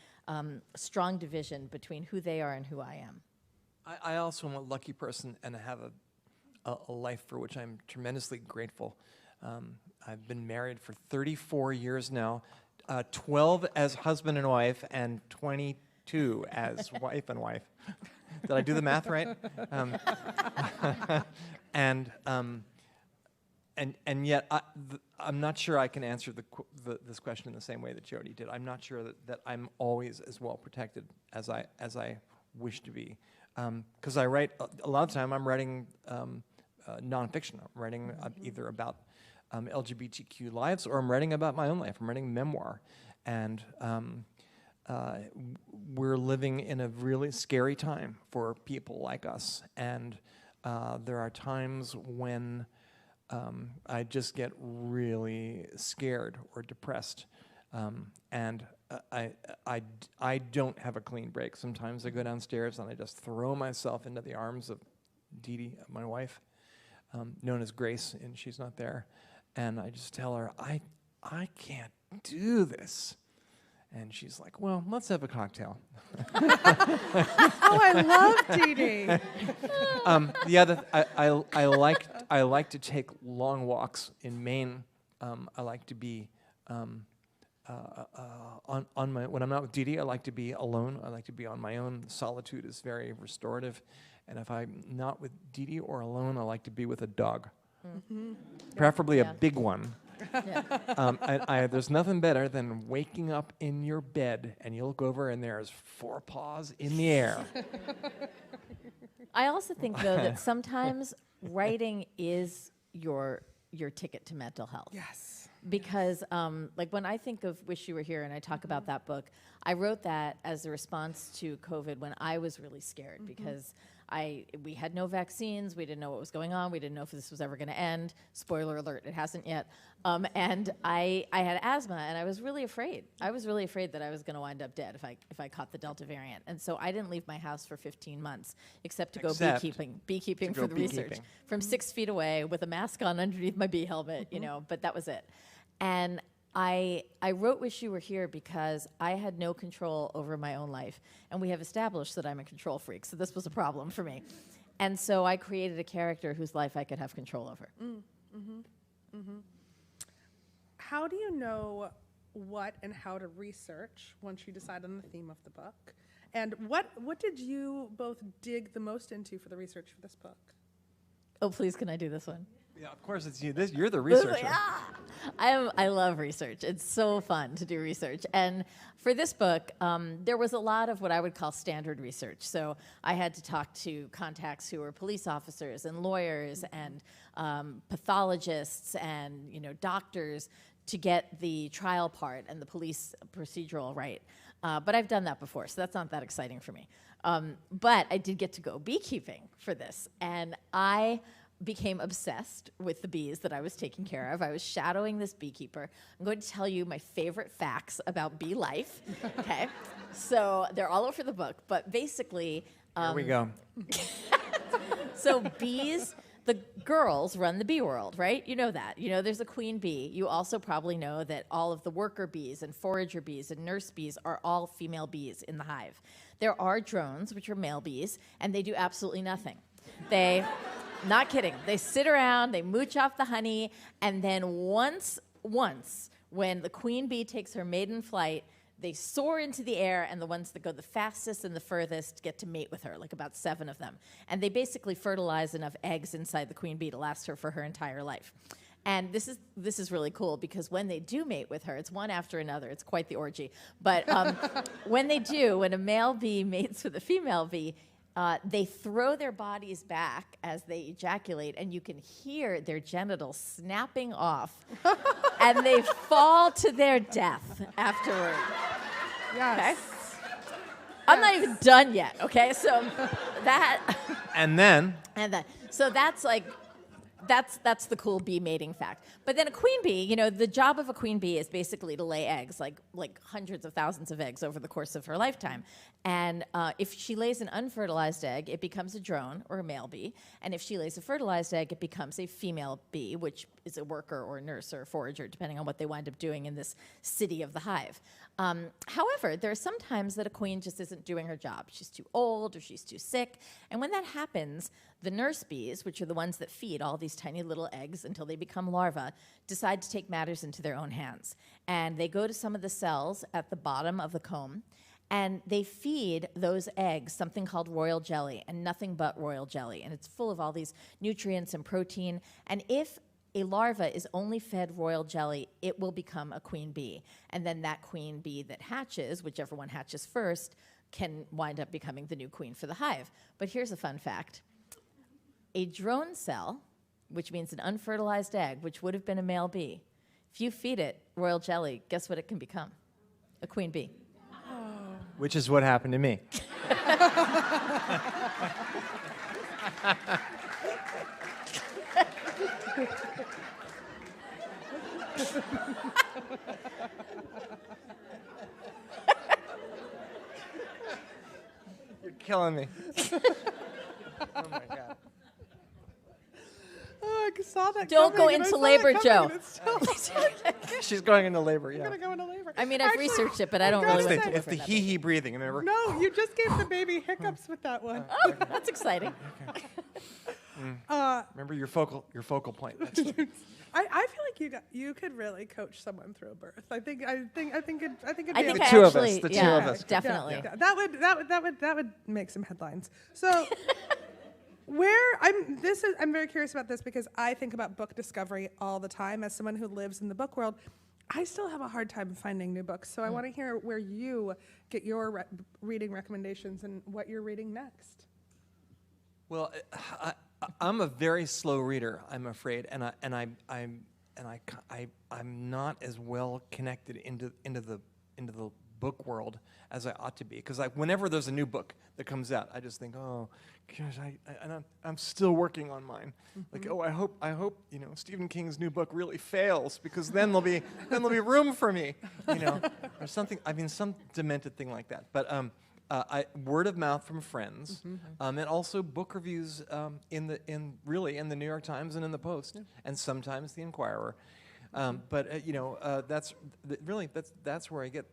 strong division between who they are and who I am. I also am a lucky person and have a life for which I'm tremendously grateful. I've been married for 34 years now, 12 as husband and wife, and 22 as wife and wife. Did I do the math right? And yet I'm not sure I can answer this question in the same way that Jodi did. I'm not sure that I'm always as well protected as I wish to be. Because I write, a lot of the time I'm writing nonfiction. I'm writing either about LGBTQ lives, or I'm writing about my own life. I'm writing memoir. And we're living in a really scary time for people like us. And there are times when I just get really scared or depressed. And I don't have a clean break. Sometimes I go downstairs and I just throw myself into the arms of Dee, my wife, known as Grace, and she's not there. And I just tell her, I can't do this. And she's like, well, let's have a cocktail. Oh, I love Dee. I like to take long walks in Maine. I like to be when I'm not with Dee, I like to be alone. I like to be on my own. Solitude is very restorative. And if I'm not with Dee or alone, I like to be with a dog. Preferably a big one. Yeah. There's nothing better than waking up in your bed and you look over and there's 4 paws in the air. I also think, though, that sometimes writing is your ticket to mental health. Yes. Because, when I think of Wish You Were Here and I talk about that book, I wrote that as a response to COVID when I was really scared because We had no vaccines. We didn't know what was going on. We didn't know if this was ever going to end. Spoiler alert, it hasn't yet. And I had asthma, and I was really afraid. I was really afraid that I was going to wind up dead if I caught the Delta variant. And so I didn't leave my house for 15 months except to go beekeeping for the research from 6 feet away with a mask on underneath my bee helmet, you know, but that was it. And I wrote Wish You Were Here because I had no control over my own life. And we have established that I'm a control freak, so this was a problem for me. And so I created a character whose life I could have control over. How do you know what and how to research once you decide on the theme of the book? And what did you both dig the most into for the research for this book? Oh, please, can I do this one? Yeah, of course it's you. You're the researcher. I love research. It's so fun to do research. And for this book, there was a lot of what I would call standard research. So I had to talk to contacts who were police officers and lawyers and pathologists and doctors to get the trial part and the police procedural right. But I've done that before, so that's not that exciting for me. But I did get to go beekeeping for this, and I became obsessed with the bees that I was taking care of. I was shadowing this beekeeper. I'm going to tell you my favorite facts about bee life. Okay, so they're all over the book, but basically, here we go. So bees. The girls run the bee world, right? You know that. There's a queen bee. You also probably know that all of the worker bees and forager bees and nurse bees are all female bees in the hive. There are drones, which are male bees, and they do absolutely nothing. Not kidding. They sit around, they mooch off the honey, and then once, when the queen bee takes her maiden flight, they soar into the air, and the ones that go the fastest and the furthest get to mate with her, like about 7 of them. And they basically fertilize enough eggs inside the queen bee to last her for her entire life. And this is really cool because when they do mate with her, it's one after another. It's quite the orgy. But when a male bee mates with a female bee, they throw their bodies back as they ejaculate, and you can hear their genitals snapping off, and they fall to their death afterward. Yes. Okay? I'm not even done yet, okay? So that... And then... So that's like... That's the cool bee mating fact. But then a queen bee, the job of a queen bee is basically to lay eggs, like hundreds of thousands of eggs over the course of her lifetime. And if she lays an unfertilized egg, it becomes a drone or a male bee. And if she lays a fertilized egg, it becomes a female bee, which is a worker or a nurse or a forager, depending on what they wind up doing in this city of the hive. However, there are some times that a queen just isn't doing her job. She's too old or she's too sick. And when that happens, the nurse bees, which are the ones that feed all these tiny little eggs until they become larvae, decide to take matters into their own hands. And they go to some of the cells at the bottom of the comb, and they feed those eggs something called royal jelly, and nothing but royal jelly. And it's full of all these nutrients and protein. And if a larva is only fed royal jelly, it will become a queen bee. And then that queen bee that hatches, whichever one hatches first, can wind up becoming the new queen for the hive. But here's a fun fact. A drone cell, which means an unfertilized egg, which would have been a male bee, if you feed it royal jelly, guess what it can become? A queen bee. Which is what happened to me. You're killing me. Oh my God. Oh, I saw that. Don't go coming, and I into saw labor, that Joe. coming, and it's She's going into labor, I'm yeah. gonna go into labor. I mean, I've Actually, researched it, but I don't gotta really want say- to It's the hee-hee breathing, remember? No, you just gave the baby hiccups with that one. Oh, that's exciting. Remember your focal point. I feel like you could really coach someone through a birth. I think it'd be I think The I two of us, actually, the two yeah, of us. definitely. Yeah, that would make some headlines. So I'm very curious about this because I think about book discovery all the time as someone who lives in the book world. I still have a hard time finding new books, so I want to hear where you get your reading recommendations and what you're reading next. Well, I'm a very slow reader, I'm afraid, and I'm not as well connected into the book world as I ought to be. Because whenever there's a new book that comes out, I just think, oh, gosh, I'm still working on mine. Like, oh, I hope Stephen King's new book really fails, because then there'll be room for me, or something. I mean, some demented thing like that. But word of mouth from friends, and also book reviews in the New York Times and in the Post, and sometimes the Inquirer. That's where I get.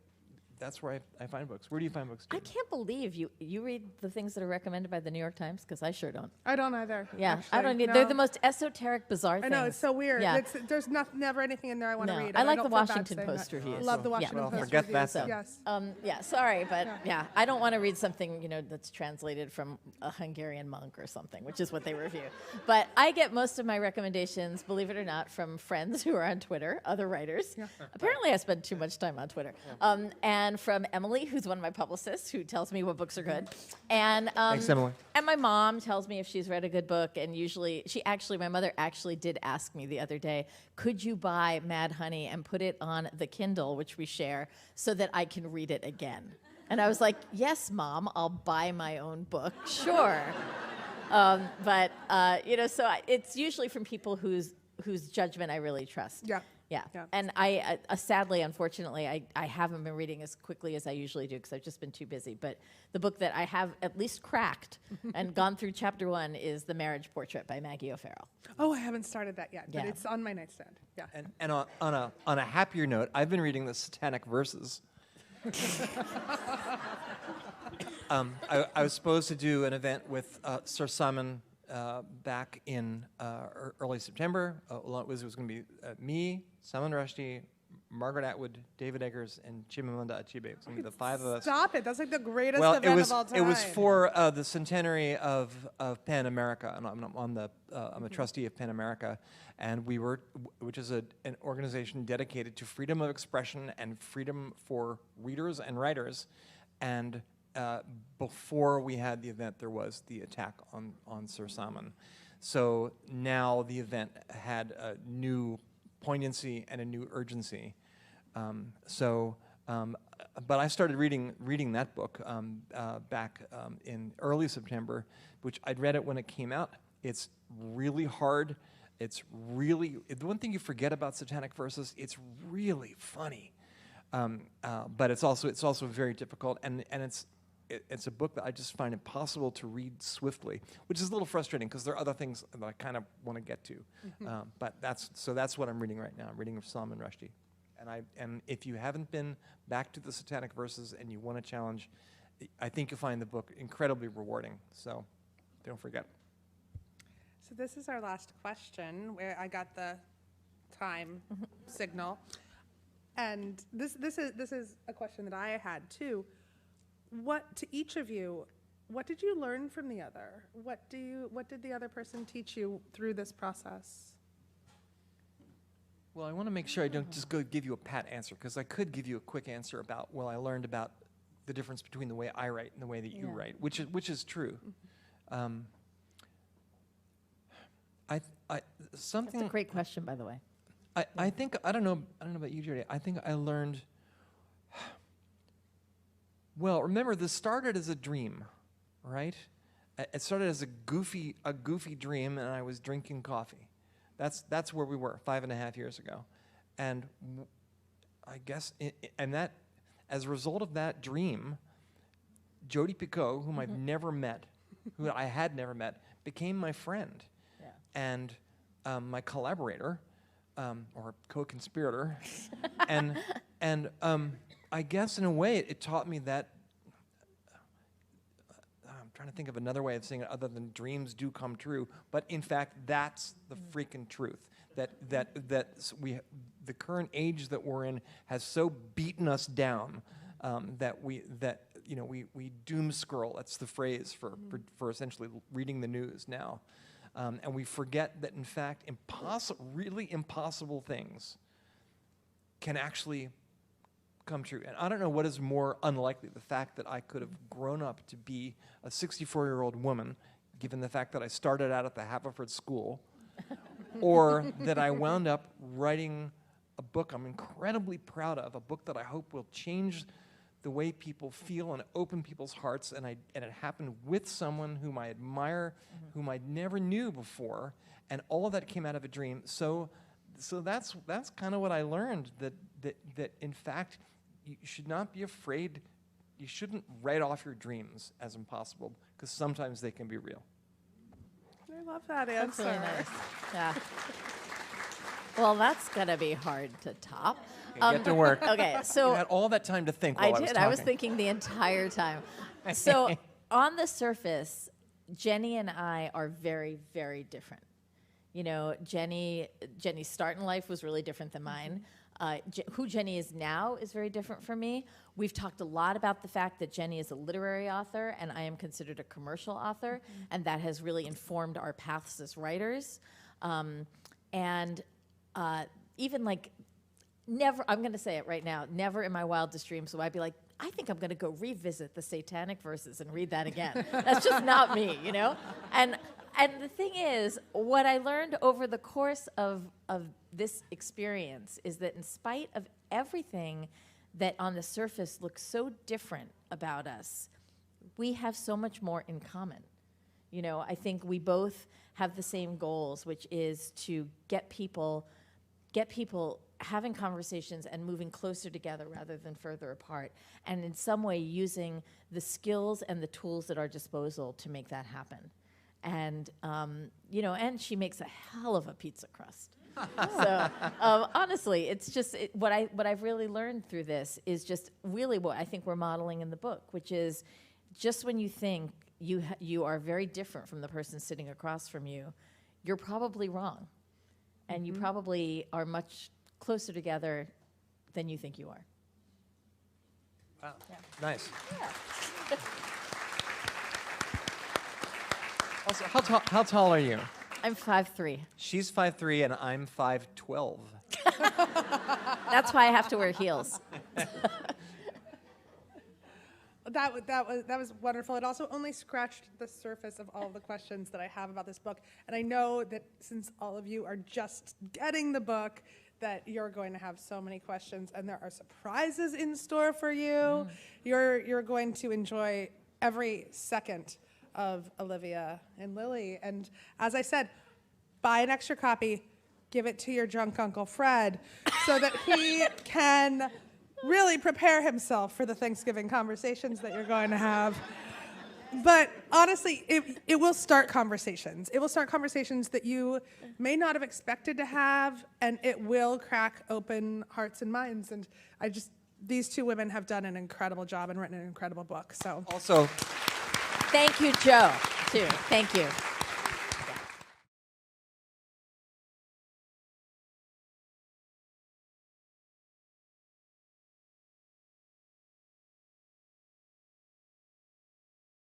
That's where I find books. Where do you find books, I Jodi? can't believe you read the things that are recommended by the New York Times, because I sure don't. I don't either. Yeah, actually. I don't. No. They're the most esoteric, bizarre I things. know, it's so weird. Yeah. There's never anything in there I want to No, read. I and like the don't feel bad Washington saying Post that. reviews. Love the Yeah. Washington Well, Post forget reviews. that then. Yes. Yeah, sorry, but I don't want to read something that's translated from a Hungarian monk or something, which is what they review. But I get most of my recommendations, believe it or not, from friends who are on Twitter, other writers. Yeah. Apparently, I spend too much time on Twitter. And from Emily, who's one of my publicists, who tells me what books are good. And Thanks, Emily. And my mom tells me if she's read a good book, and usually my mother actually did ask me the other day, could you buy Mad Honey and put it on the Kindle, which we share, so that I can read it again? And I was like, yes, Mom, I'll buy my own book, sure. It's usually from people whose judgment I really trust. Yeah. Yeah. Yeah. And I sadly, unfortunately, I haven't been reading as quickly as I usually do, because I've just been too busy. But the book that I have at least cracked and gone through chapter 1 is The Marriage Portrait by Maggie O'Farrell. Oh, I haven't started that yet, but Yeah. it's on my nightstand. Yeah. And on a happier note, I've been reading the Satanic Verses. I was supposed to do an event with Sir Simon back in early September. It was going to be me, Salman Rushdie, Margaret Atwood, David Eggers, and Chimamanda Achebe. It was going to be the 5 of us. Stop it. That's like the greatest Well, event of all time. it was for the centenary of Pan America, and I'm a trustee of Pan America, and which is an organization dedicated to freedom of expression and freedom for readers and writers. And before we had the event, there was the attack on Sir Simon. So now the event had a new poignancy and a new urgency. But I started reading that book back in early September, which I'd read it when it came out. It's really hard. The one thing you forget about Satanic Verses, it's really funny. But it's also very difficult, and it's a book that I just find impossible to read swiftly, which is a little frustrating, because there are other things that I kind of want to get to. But that's what I'm reading right now. I'm reading Salman Rushdie, and if you haven't been back to the Satanic Verses and you want a challenge, I think you'll find the book incredibly rewarding. So don't forget. So this is our last question, where I got the time signal, and this is a question that I had too. To each of you, what did you learn from the other? What did the other person teach you through this process? Well, I want to make sure I don't just go give you a pat answer, because I could give you a quick answer about, I learned about the difference between the way I write and the way that you write, which is true. Something. That's a great question, by the way. I think I don't know about you, Jodi. I think I learned. Well, remember, this started as a dream, right? It started as a goofy dream, and I was drinking coffee. That's where we were 5.5 years ago, and I guess that as a result of that dream, Jodi Picoult, whom I've never met, who I had never met, became my friend, and my collaborator, or co-conspirator, and I guess in a way it taught me that. I'm trying to think of another way of saying it other than dreams do come true, but in fact that's the freaking truth. That the current age that we're in has so beaten us down that we doom scroll. That's the phrase for essentially reading the news now. And we forget that, in fact, really impossible things can actually come true. And I don't know what is more unlikely, the fact that I could have grown up to be a 64-year-old woman, given the fact that I started out at the Haverford School, or that I wound up writing a book I'm incredibly proud of, a book that I hope will change the way people feel and open people's hearts, and it happened with someone whom I admire, whom I never knew before, and all of that came out of a dream. So that's kind of what I learned, that in fact you should not be afraid. You shouldn't write off your dreams as impossible, because sometimes they can be real. I love that That's answer. really nice. Yeah. Well, that's gonna be hard to top. Okay, get to work. Okay, so You had all that time to think while I was did. talking. I was thinking the entire time. So on the surface, Jenny and I are very, very different. You know, Jenny's start in life was really different than mine. Who Jenny is now is very different from me. We've talked a lot about the fact that Jenny is a literary author and I am considered a commercial author, and that has really informed our paths as writers. Even like, never, I'm going to say it right now, never in my wildest dreams will I be like, I think I'm going to go revisit the Satanic verses and read that again. That's just not me, you know? And the thing is, what I learned over the course of this experience is that in spite of everything that on the surface looks so different about us, we have so much more in common. You know, I think we both have the same goals, which is to get people having conversations and moving closer together rather than further apart, and in some way using the skills and the tools at our disposal to make that happen. And you know, and she makes a hell of a pizza crust. So honestly, it's just what I've really learned through this is just really what I think we're modeling in the book, which is just when you think you are very different from the person sitting across from you, you're probably wrong, and you probably are much closer together than you think you are. Wow. Yeah. Nice. Yeah. Also, how tall are you? I'm 5'3". She's 5'3" and I'm 5'12". That's why I have to wear heels. That was wonderful. It also only scratched the surface of all the questions that I have about this book. And I know that since all of you are just getting the book, that you're going to have so many questions, and there are surprises in store for you. You're going to enjoy every second of Olivia and Lily. And as I said, buy an extra copy, give it to your drunk Uncle Fred so that he can really prepare himself for the Thanksgiving conversations that you're going to have. But honestly, it will start conversations. It will start conversations that you may not have expected to have, and it will crack open hearts and minds. And these two women have done an incredible job and written an incredible book. So Also, Thank you, Jo, too. Thank you.